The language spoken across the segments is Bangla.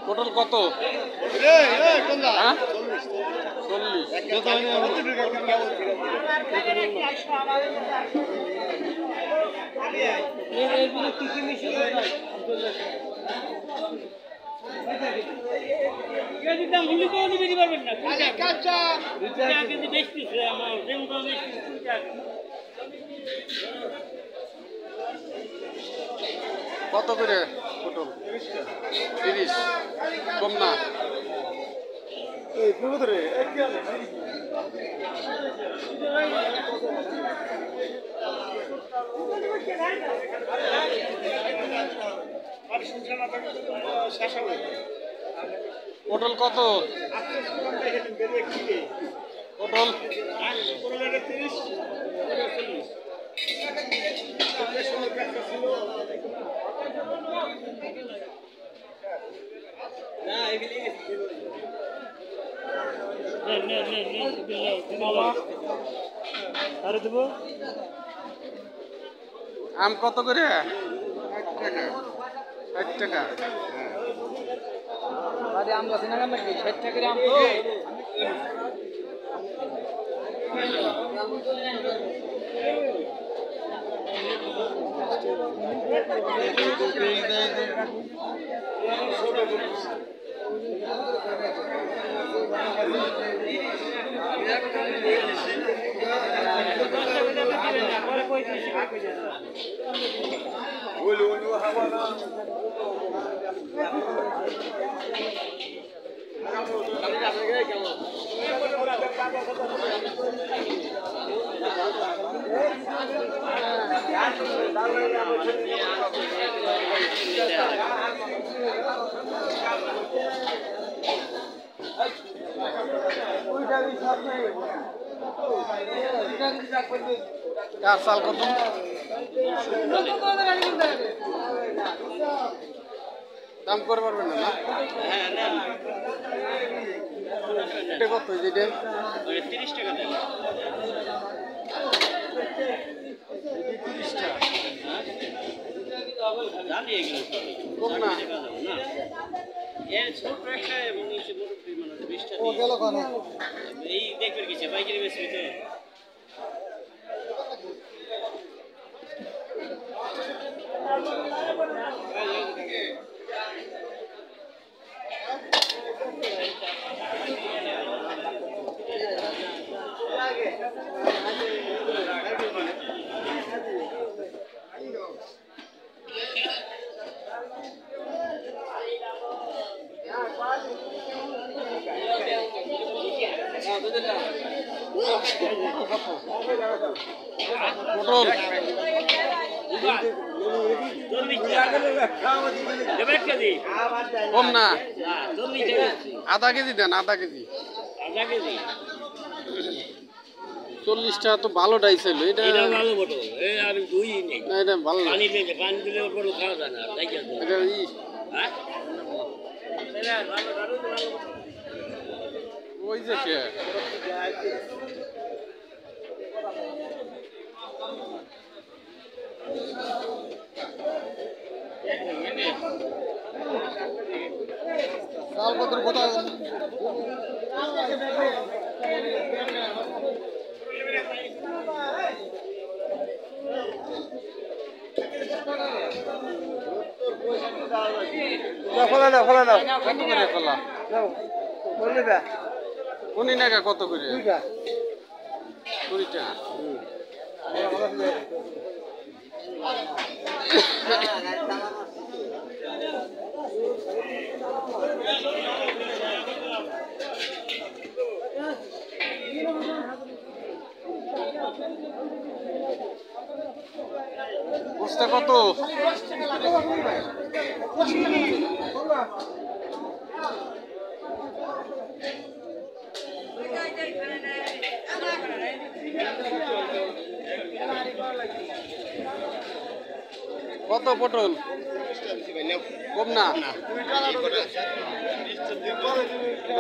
পটল কত? 40 কত করে পটল? 30 কম না? পটল কত? পটল আম কত করে? 60 টাকা। আম গাছ না নাকি 60 টাকা আম তো কার চাল কত? দাম করে পারবেন না? এটা কত? যেটা 30 টাকা দেন। 30 টাকা জানি এগুলো কম না? এর ছোট একটা এবং নিচে বড় মানে 20 টা ও গেল কোন এই দেখবেন কিছু পাইকারি বেশি তো পটল কম না? আধা কেজি দেন, আধা কেজি। 40 টাকা তো ভালোটাই ছিল। এটা ভালো পটল, আমি দুই নেই। না, এটা ভালো না। পানি দিলে পটল খাওয়া যায় না। এটা ওই যে কে চাল কত কোথায় ফলা দাও কত করে কলা? কোনি নাকা কত করে? 20 টাকা। বস্তা কত? কত পটল কম না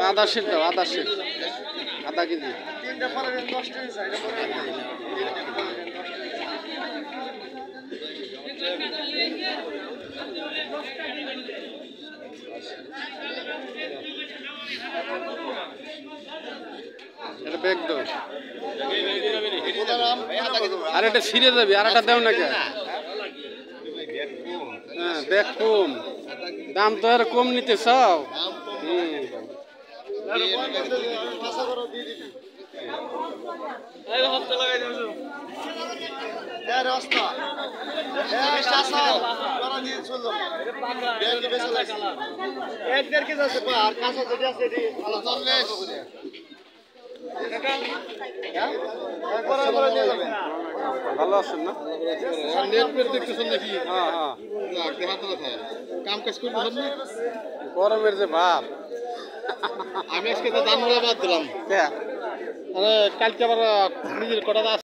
আদা সের দাও আদা সের আধা কেজি এটা ব্যাগ দাও আর এটা ছিঁড়ে যাবে আর একটা দাও না কে হ্যাঁ ব্যাগ কম দাম তো আর কম নিতে চাও ভালো আছেন না নেট পেট দেখতেছেন নাকি হ্যাঁ হ্যাঁ কাম কাজ করতেছেন না গরমের যে ভাব আমি আজকে তো ধান বাদ দিলাম কালকে আবার নিজের কটা